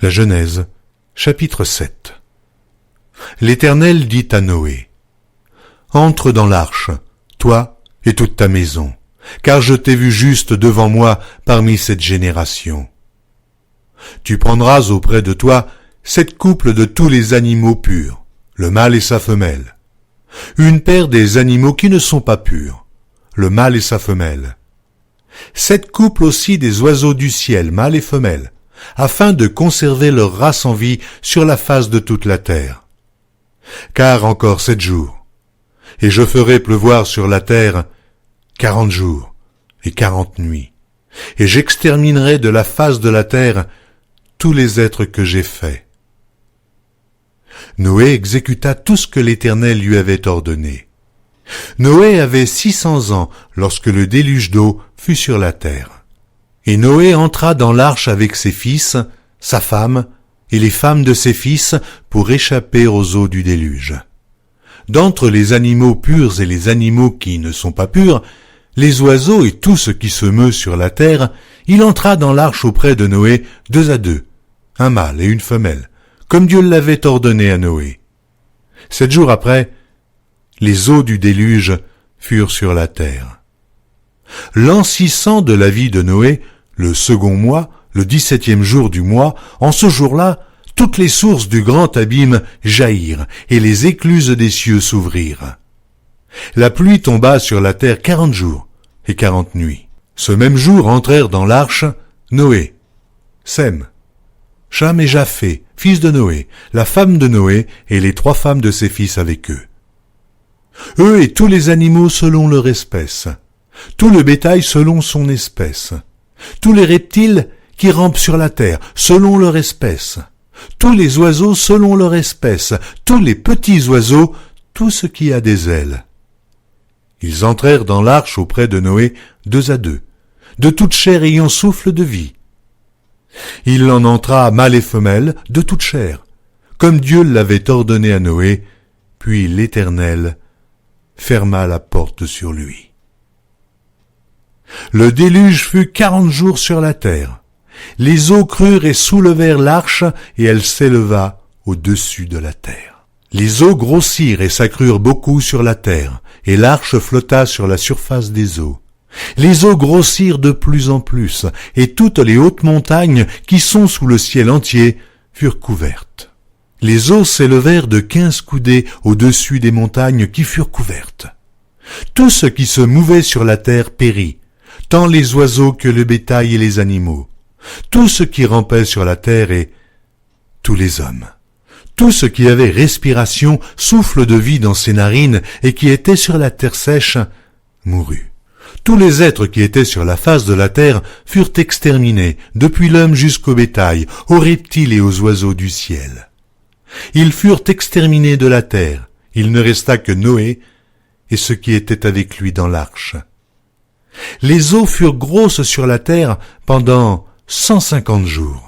La Genèse, chapitre 7. L'Éternel dit à Noé, « Entre dans l'arche, toi et toute ta maison, car je t'ai vu juste devant moi parmi cette génération. Tu prendras auprès de toi 7 couples de tous les animaux purs, le mâle et sa femelle, une paire des animaux qui ne sont pas purs, le mâle et sa femelle, 7 couples aussi des oiseaux du ciel, mâle et femelle, afin de conserver leur race en vie sur la face de toute la terre. Car encore 7 jours, et je ferai pleuvoir sur la terre 40 jours et 40 nuits, et j'exterminerai de la face de la terre tous les êtres que j'ai faits. » Noé exécuta tout ce que l'Éternel lui avait ordonné. Noé avait 600 ans lorsque le déluge d'eau fut sur la terre. Et Noé entra dans l'arche avec ses fils, sa femme et les femmes de ses fils pour échapper aux eaux du déluge. D'entre les animaux purs et les animaux qui ne sont pas purs, les oiseaux et tout ce qui se meut sur la terre, il entra dans l'arche auprès de Noé 2 à 2, un mâle et une femelle, comme Dieu l'avait ordonné à Noé. 7 jours après, les eaux du déluge furent sur la terre. L'an 600 de la vie de Noé, le second mois, le 17e jour du mois, en ce jour-là, toutes les sources du grand abîme jaillirent, et les écluses des cieux s'ouvrirent. La pluie tomba sur la terre 40 jours et 40 nuits. Ce même jour entrèrent dans l'arche Noé, Sem, Cham et Japheth, fils de Noé, la femme de Noé et les 3 femmes de ses fils avec eux. Eux et tous les animaux selon leur espèce, tout le bétail selon son espèce, tous les reptiles qui rampent sur la terre selon leur espèce, tous les oiseaux selon leur espèce, tous les petits oiseaux, tout ce qui a des ailes. Ils entrèrent dans l'arche auprès de Noé 2 à 2, de toute chair ayant souffle de vie. Il en entra mâle et femelle de toute chair, comme Dieu l'avait ordonné à Noé, puis l'Éternel ferma la porte sur lui. Le déluge fut 40 jours sur la terre. Les eaux crurent et soulevèrent l'arche, et elle s'éleva au-dessus de la terre. Les eaux grossirent et s'accrurent beaucoup sur la terre, et l'arche flotta sur la surface des eaux. Les eaux grossirent de plus en plus, et toutes les hautes montagnes qui sont sous le ciel entier furent couvertes. Les eaux s'élevèrent de 15 coudées au-dessus des montagnes qui furent couvertes. Tout ce qui se mouvait sur la terre périt, tant les oiseaux que le bétail et les animaux, tout ce qui rampait sur la terre et tous les hommes. Tout ce qui avait respiration, souffle de vie dans ses narines et qui était sur la terre sèche, mourut. Tous les êtres qui étaient sur la face de la terre furent exterminés, depuis l'homme jusqu'au bétail, aux reptiles et aux oiseaux du ciel. Ils furent exterminés de la terre, il ne resta que Noé et ceux qui étaient avec lui dans l'arche. Les eaux furent grosses sur la terre pendant 150 jours.